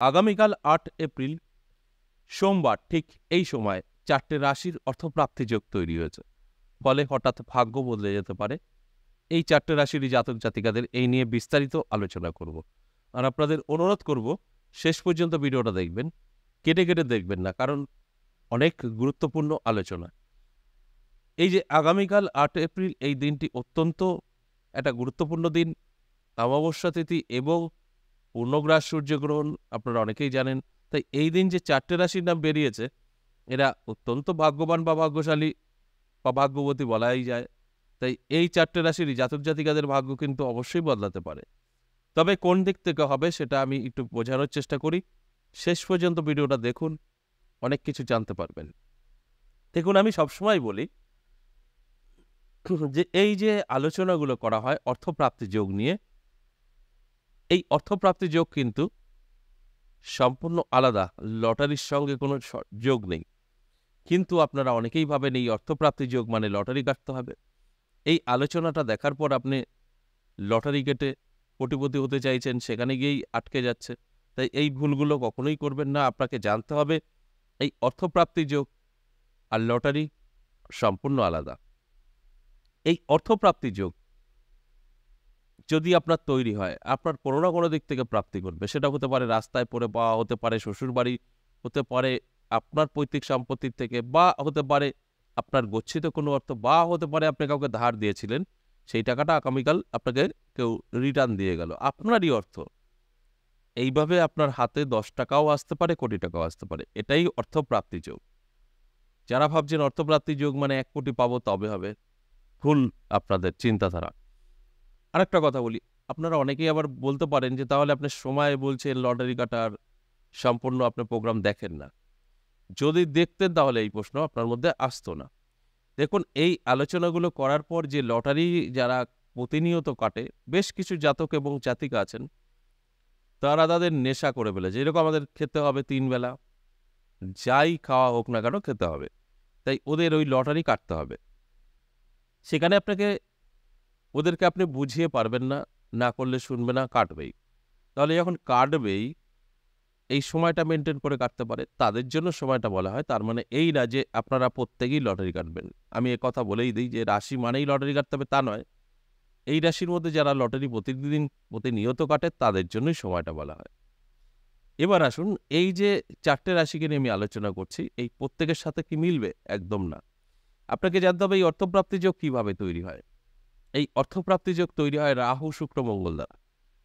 আগামীকাল ৮ এপ্রিল সোমবার ঠিক এই সময় ৪টে রাশির অর্থপ্রাপ্তি যোগ তৈরি হয়েছে। ফলে হঠাৎ ভাগ্য বদলে যেতে পারে। এই ৪টে রাশিরই জাতক জাতিকাদের এই নিয়ে বিস্তারিত আলোচনা করব। আর আপনাদের অনুরোধ করব শেষ পর্যন্ত ভিডিওটা দেখবেন, কেটে কেটে দেখবেন না, কারণ অনেক গুরুত্বপূর্ণ আলোচনা। এই যে আগামীকাল ৮ এপ্রিল এই দিনটি অত্যন্ত একটা গুরুত্বপূর্ণ দিন। অমাবস্যা তিথি এবং পূর্ণগ্রাস সূর্যগ্রহণ আপনারা অনেকেই জানেন। তাই এই দিন যে ৪টে রাশির নাম বেরিয়েছে, এরা অত্যন্ত ভাগ্যবান বা ভাগ্যশালী বা ভাগ্যবতী বলাই যায়। তাই এই ৪টে রাশিরই জাতক জাতিকাদের ভাগ্য কিন্তু অবশ্যই বদলাতে পারে। তবে কোন দিক থেকে হবে সেটা আমি একটু বোঝানোর চেষ্টা করি। শেষ পর্যন্ত ভিডিওটা দেখুন, অনেক কিছু জানতে পারবেন। দেখুন, আমি সবসময় বলি যে এই যে আলোচনাগুলো করা হয় অর্থপ্রাপ্তি যোগ নিয়ে, এই অর্থপ্রাপ্তি যোগ কিন্তু সম্পূর্ণ আলাদা। লটারির সঙ্গে কোনো যোগ নেই। কিন্তু আপনারা অনেকেই ভাবেন এই অর্থপ্রাপ্তি যোগ মানে লটারি কাটতে হবে। এই আলোচনাটা দেখার পর আপনি লটারি কেটে কোটিপতি হতে চাইছেন, সেখানে গিয়েই আটকে যাচ্ছে। তাই এই ভুলগুলো কখনোই করবেন না। আপনাকে জানতে হবে এই অর্থপ্রাপ্তি যোগ আর লটারি সম্পূর্ণ আলাদা। এই অর্থপ্রাপ্তি যোগ যদি আপনার তৈরি হয়, আপনার কোনো না কোনো দিক থেকে প্রাপ্তি ঘটবে। সেটা হতে পারে রাস্তায় পড়ে পাওয়া, হতে পারে শ্বশুরবাড়ি, হতে পারে আপনার পৈতৃক সম্পত্তির থেকে, বা হতে পারে আপনার গচ্ছিত কোনো অর্থ, বা হতে পারে আপনি কাউকে ধার দিয়েছিলেন, সেই টাকাটা আগামীকাল আপনাকে কেউ রিটার্ন দিয়ে গেল। আপনারই অর্থ। এইভাবে আপনার হাতে ১০ টাকাও আসতে পারে, কোটি টাকাও আসতে পারে। এটাই অর্থপ্রাপ্তি যোগ। যারা ভাবছেন অর্থপ্রাপ্তি যোগ মানে ১ কোটি পাবো তবে হবে, ভুল আপনাদের চিন্তাধারা। আরেকটা কথা বলি, আপনারা অনেকেই আবার বলতে পারেন যে তাহলে আপনি সময় বলছেন লটারি কাটার, সম্পূর্ণ আপনি প্রোগ্রাম দেখেন না। যদি দেখতেন তাহলে এই প্রশ্ন আপনার মধ্যে আসতো না। দেখুন, এই আলোচনাগুলো করার পর যে লটারি যারা প্রতিনিয়ত কাটে, বেশ কিছু জাতক এবং জাতিকা আছেন, তারা তাদের নেশা করে ফেলেছে। এরকম আমাদের খেতে হবে ৩ বেলা, যাই খাওয়া হোক না কেন খেতে হবে। তাই ওদের ওই লটারি কাটতে হবে। সেখানে ওদেরকে আপনি বুঝিয়ে পারবেন না, না করলে শুনবে না, কাটবেই। তাহলে যখন কাটবেই, এই সময়টা মেইনটেইন করে কাটতে পারে, তাদের জন্য সময়টা বলা হয়। তার মানে এই না যে আপনারা প্রত্যেকেই লটারি কাটবেন। আমি কথা বলেই দিই যে রাশি মানেই লটারি কাটতে হবে তা নয়। এই রাশির মধ্যে যারা লটারি প্রতিদিন প্রতিনিয়ত কাটে তাদের জন্যই সময়টা বলা হয়। এবার আসুন, এই যে ৪টে রাশিকে নিয়ে আমি আলোচনা করছি, এই প্রত্যেকের সাথে কি মিলবে? একদম না। আপনাকে জানতে হবে এই অর্থপ্রাপ্তি যোগ কিভাবে তৈরি হয়। এই অর্থপ্রাপ্তি যোগ তৈরি হয় রাহু, শুক্র, মঙ্গল দ্বারা।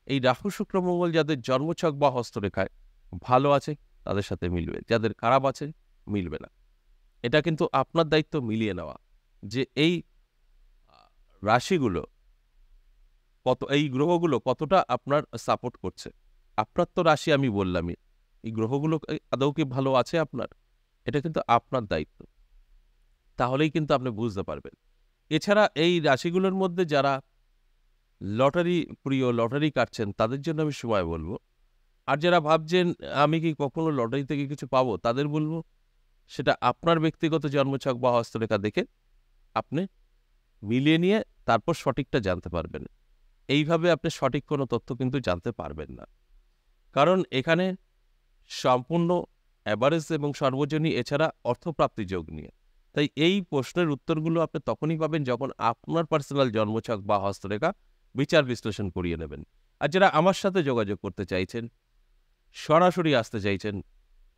এই রাহু, শুক্র, মঙ্গল যাদের জন্মছক বা হস্তরেখায় ভালো আছে তাদের সাথে মিলবে, যাদের খারাপ আছে মিলবে না। এটা কিন্তু আপনার দায়িত্ব মিলিয়ে নেওয়া, যে এই রাশিগুলো এই গ্রহগুলো কতটা আপনার সাপোর্ট করছে। আপনার তো রাশি আমি বললামই, এই গ্রহগুলো আদৌ কি ভালো আছে আপনার? এটা কিন্তু আপনার দায়িত্ব। তাহলেই কিন্তু আপনি বুঝতে পারবেন। এছাড়া এই রাশিগুলোর মধ্যে যারা লটারি প্রিয়, লটারি কাটছেন, তাদের জন্য আমি সময় বলব। আর যারা ভাবছেন আমি কি কখনো লটারি থেকে কিছু পাবো, তাদের বলব সেটা আপনার ব্যক্তিগত জন্মছক বা হস্তরেখা দেখে আপনি মিলিয়ে নিয়ে তারপর সঠিকটা জানতে পারবেন। এইভাবে আপনি সঠিক কোনো তথ্য কিন্তু জানতে পারবেন না। কারণ এখানে সম্পূর্ণ অ্যাভারেজ এবং সর্বজনীন, এছাড়া অর্থপ্রাপ্তি যোগ নিয়ে। তাই এই প্রশ্নের উত্তরগুলো আপনি তখনই পাবেন যখন আপনার পার্সোনাল জন্মছক বা হস্তরেখা বিচার বিশ্লেষণ করিয়ে নেবেন। আর যারা আমার সাথে যোগাযোগ করতে চাইছেন, সরাসরি আসতে চাইছেন,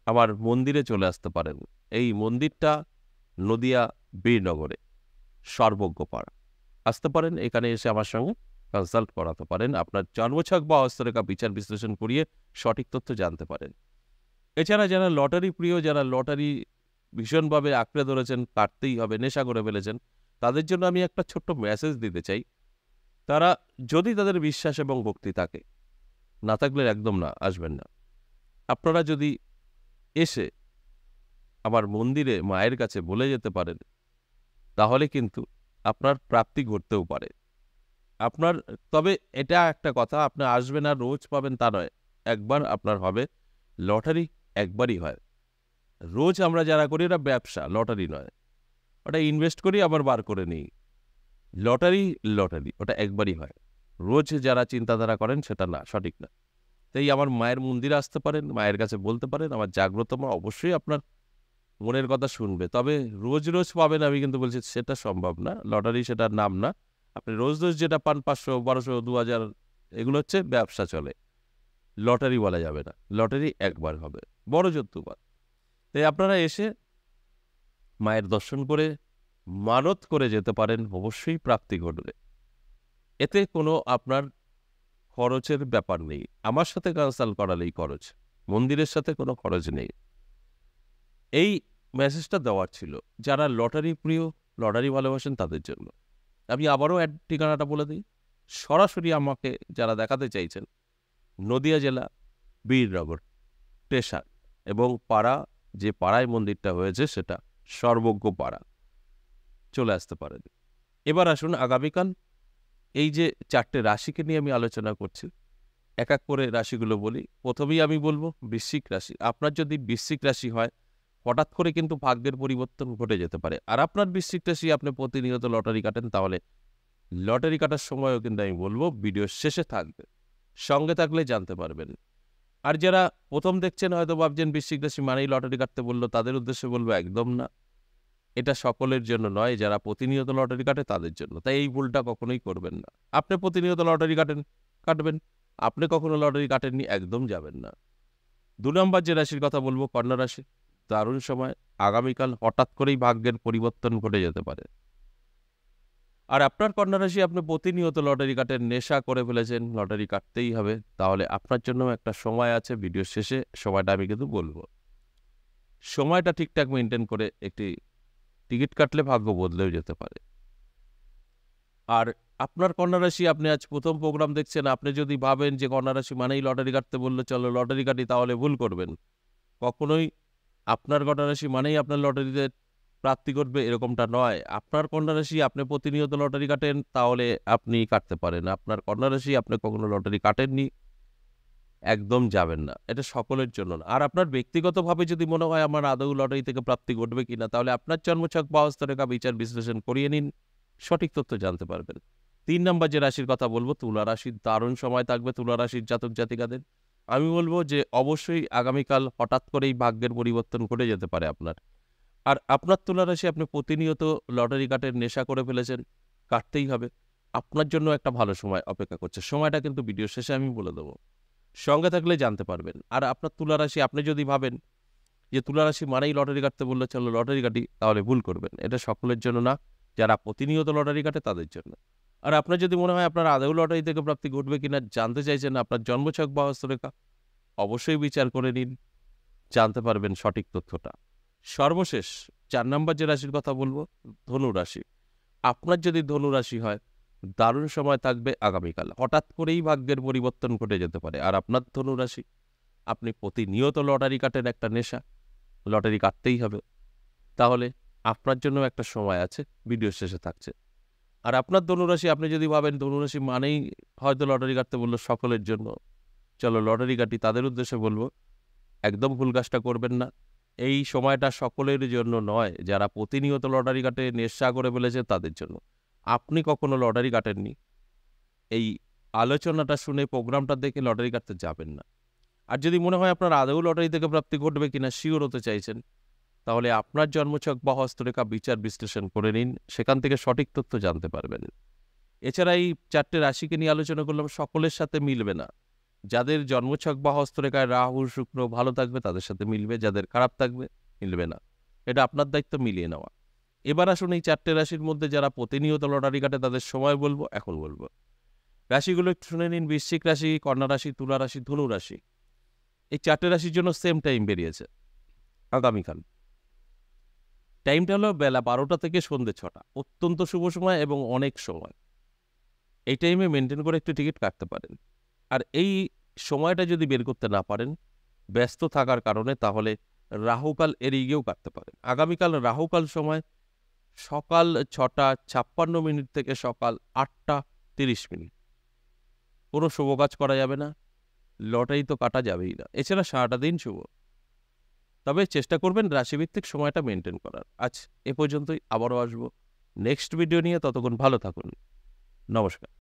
আমার মন্দিরে চলে আসতে পারেন। এই মন্দিরটা নদিয়া বীরনগরে, সর্বজ্ঞপাড়া। আসতে পারেন, এখানে এসে আমার সঙ্গে কনসাল্ট করাতে পারেন। আপনার জন্মছক বা হস্তরেখা বিচার বিশ্লেষণ করিয়ে সঠিক তথ্য জানতে পারেন। এছাড়া যারা লটারি প্রিয়, যারা লটারি ভীষণভাবে আঁকড়ে ধরেছেন, কাটতেই হবে, নেশা করে ফেলেছেন, তাদের জন্য আমি একটা ছোট্ট মেসেজ দিতে চাই। তারা যদি তাদের বিশ্বাস এবং ভক্তি থাকে, না থাকলে একদম না, আসবেন না। আপনারা যদি এসে আমার মন্দিরে মায়ের কাছে বলে যেতে পারেন, তাহলে কিন্তু আপনার প্রাপ্তি ঘটতেও পারে। তবে এটা একটা কথা, আপনি আসবেন আর রোজ পাবেন তা নয়। একবার আপনার হবে। লটারি একবারই হয়। রোজ আমরা যারা করি এটা ব্যবসা, লটারি নয়। ওটা ইনভেস্ট করি আবার বার করে নিই। লটারি, লটারি ওটা একবারই হয়। রোজ যারা চিন্তাধারা করেন সেটা না, সঠিক না। তাই আমার মায়ের মন্দিরে আসতে পারেন, মায়ের কাছে বলতে পারেন, আমার জাগ্রত মা অবশ্যই আপনার মনের কথা শুনবে। তবে রোজ, রোজ পাবেন আমি কিন্তু বলছি সেটা সম্ভব না। লটারি সেটার নাম না। আপনি রোজ, রোজ যেটা পান ৫০০, ১২০০, ২০০০ এগুলো হচ্ছে ব্যবসা চলে। লটারি বলা যাবে না। লটারি একবার হবে। বড় জোর দুবার। তাই আপনারা এসে মায়ের দর্শন করে মানত করে যেতে পারেন, অবশ্যই প্রাপ্তি ঘটবে। এতে কোনো আপনার খরচের ব্যাপার নেই। আমার সাথে কনসাল্ট করালেই খরচ। মন্দিরের সাথে কোনো খরচ নেই। এই মেসেজটা দেওয়ার ছিল যারা লটারি প্রিয়, লটারি ভালোবাসেন তাদের জন্য। আমি আবারও ঠিকানাটা বলে দিই। সরাসরি আমাকে যারা দেখাতে চাইছেন, নদিয়া জেলা, বীরনগর স্টেশন এবং পাড়া, যে পাড়ায় মন্দিরটা হয়েছে সেটা সর্বজ্ঞ পাড়া। চলে আসতে পারেন। এবার আসুন আগামীকাল এই যে ৪টে রাশিকে নিয়ে আমি আলোচনা করছি, এক এক করে রাশিগুলো বলি। প্রথমেই আমি বলবো বৃশ্চিক রাশি। আপনার যদি বৃশ্চিক রাশি হয়, হঠাৎ করে কিন্তু ভাগ্যের পরিবর্তন ঘটে যেতে পারে। আর আপনার বৃশ্চিক রাশি আপনি প্রতিনিয়ত লটারি কাটেন, তাহলে লটারি কাটার সময়ও কিন্তু আমি বলবো ভিডিওর শেষে থাকবে। সঙ্গে থাকলে জানতে পারবেন। আর যারা প্রথম দেখছেন হয়তো ভাবছেন বৃশ্চিক রাশি মানেই লটারি কাটতে বললো, তাদের উদ্দেশ্যে বলবো একদম না। এটা সকলের জন্য নয়, যারা প্রতিনিয়ত লটারি কাটে তাদের জন্য। তাই এই ভুলটা কখনোই করবেন না। আপনি প্রতিনিয়ত লটারি কাটবেন। আপনি কখনো লটারি কাটেননি, একদম যাবেন না। ২ নম্বর যে রাশির কথা বলবো কন্যা রাশি। দারুণ সময়। আগামীকাল হঠাৎ করেই ভাগ্যের পরিবর্তন ঘটে যেতে পারে। আর আপনার কন্যা রাশি আপনি প্রতিনিয়ত লটারি কাটেন, নেশা করে ফেলেছেন, লটারি কাটতেই হবে, তাহলে আপনার জন্য একটা সময় আছে। ভিডিওর শেষে সময়টা আমি কিন্তু বলবো। সময়টা ঠিকঠাক মেনটেন করে একটি টিকিট কাটলে ভাগ্য বদলেও যেতে পারে। আর আপনার কন্যা রাশি, আপনি আজ প্রথম প্রোগ্রাম দেখছেন, আপনি যদি ভাবেন যে কন্যা রাশি মানেই লটারি কাটতে বললে চলো লটারি কাটি, তাহলে ভুল করবেন। কখনোই আপনার কন্যা রাশি মানেই আপনার লটারিতে প্রাপ্তি ঘটবে এরকমটা নয়। আপনার কন্যা রাশি আপনি প্রতিনিয়ত লটারি কাটেন, তাহলে আপনি কাটতে পারেন। আপনার কন্যা রাশি আপনি কখনো লটারি কাটেননি, একদম যাবেন না। এটা সকলের জন্য না। আর আপনার ব্যক্তিগতভাবে যদি মনে হয় আমার আদৌ লটারি থেকে প্রাপ্তি ঘটবে কিনা, তাহলে আপনার জন্মছক বা হস্তরেখা বিচার বিশ্লেষণ করিয়ে নিন, সঠিক তথ্য জানতে পারবেন। ৩ নম্বর যে রাশির কথা বলবো তুলা রাশি। দারুণ সময় থাকবে তুলা রাশির জাতক জাতিকাদের। আমি বলবো যে অবশ্যই আগামীকাল হঠাৎ করেই ভাগ্যের পরিবর্তন ঘটে যেতে পারে আপনার। আর আপনার তুলা রাশি আপনি প্রতিনিয়ত লটারি কাটেন, নেশা করে ফেলেছেন, কাটতেই হবে। আপনার জন্য একটা ভালো সময় অপেক্ষা করছে। সময়টা কিন্তু ভিডিও শেষে আমি বলে দেবো। সঙ্গে থাকলে জানতে পারবেন। আর আপনার তুলা রাশি আপনি যদি ভাবেন যে তুলা রাশি মানেই লটারি কাটতে বললে চলো লটারি কাটি, তাহলে ভুল করবেন। এটা সকলের জন্য না, যারা প্রতিনিয়ত লটারি কাটে তাদের জন্য। আর আপনার যদি মনে হয় আপনার আদৌ লটারি থেকে প্রাপ্তি ঘটবে কিনা জানতে চাইছেন, আপনার জন্মছক বা হস্তরেখা অবশ্যই বিচার করে নিন, জানতে পারবেন সঠিক তথ্যটা। সর্বশেষ ৪ নম্বর যে রাশির কথা বলবো ধনু রাশি। আপনার যদি ধনু রাশি হয়, দারুণ সময় থাকবে আগামীকাল। হঠাৎ করেই ভাগ্যের পরিবর্তন ঘটে যেতে পারে। আর আপনার ধনু রাশি আপনি প্রতিনিয়ত লটারি কাটেন, একটা নেশা, লটারি কাটতেই হবে, তাহলে আপনার জন্য একটা সময় আছে, ভিডিও শেষে থাকছে। আর আপনার ধনুরাশি আপনি যদি ভাবেন ধনুরাশি মানেই হয়তো লটারি কাটতে বললো সকলের জন্য, চলো লটারি কাটি, তাদের উদ্দেশ্যে বলবো একদম ভুল কাজটা করবেন না। এই সময়টা সকলের জন্য নয়, যারা প্রতিনিয়ত লটারি কাটে, নেশা করে ফেলেছে তাদের জন্য। আপনি কখনো লটারি কাটেননি, এই আলোচনাটা শুনে প্রোগ্রামটা দেখে লটারি কাটতে যাবেন না। আর যদি মনে হয় আপনার আদৌ লটারি থেকে প্রাপ্তি ঘটবে কিনা শিওর হতে চাইছেন, তাহলে আপনার জন্মছক বা হস্তরেখা বিচার বিশ্লেষণ করে নিন, সেখান থেকে সঠিক তথ্য জানতে পারবেন। এছাড়া এই ৪টে রাশিকে নিয়ে আলোচনা করলাম, সকলের সাথে মিলবে না। যাদের জন্মছক বা হস্তরেখায় রাহু শুক্র ভালো থাকবে তাদের সাথে মিলবে, যাদের খারাপ থাকবে মিলবে না। এটা আপনার দায়িত্ব মিলিয়ে নেওয়া। এবার আসুন এই ৪টে রাশির মধ্যে যারা প্রতিনিয়ত লটারি কাটে তাদের সময় বলবো, এখন বলবো। রাশিগুলো একটু শুনে নিন। বৃশ্চিক রাশি, কন্যা রাশি, তুলা রাশি, ধনু রাশি। এই ৪টে রাশির জন্য সেম টাইম বেরিয়েছে আগামীকাল। টাইমটা হলো বেলা ১২টা থেকে সন্ধ্যে ৬টা। অত্যন্ত শুভ সময় এবং অনেক সময়। এই টাইমে মেনটেন করে একটু টিকিট কাটতে পারেন। আর এই সময়টা যদি বের করতে না পারেন ব্যস্ত থাকার কারণে, তাহলে রাহুকাল এড়িয়ে গিয়েও কাটতে পারেন। আগামীকাল রাহুকাল সময় সকাল ৬টা ৫৬ থেকে সকাল ৮টা ৩০। কোনো শুভ কাজ করা যাবে না, লটারি তো কাটা যাবেই না। এছাড়া সারাটা দিন শুভ। তবে চেষ্টা করবেন রাশিভিত্তিক সময়টা মেনটেন করার। আজ এ পর্যন্তই, আবারও আসবো নেক্সট ভিডিও নিয়ে। ততক্ষণ ভালো থাকুন। নমস্কার।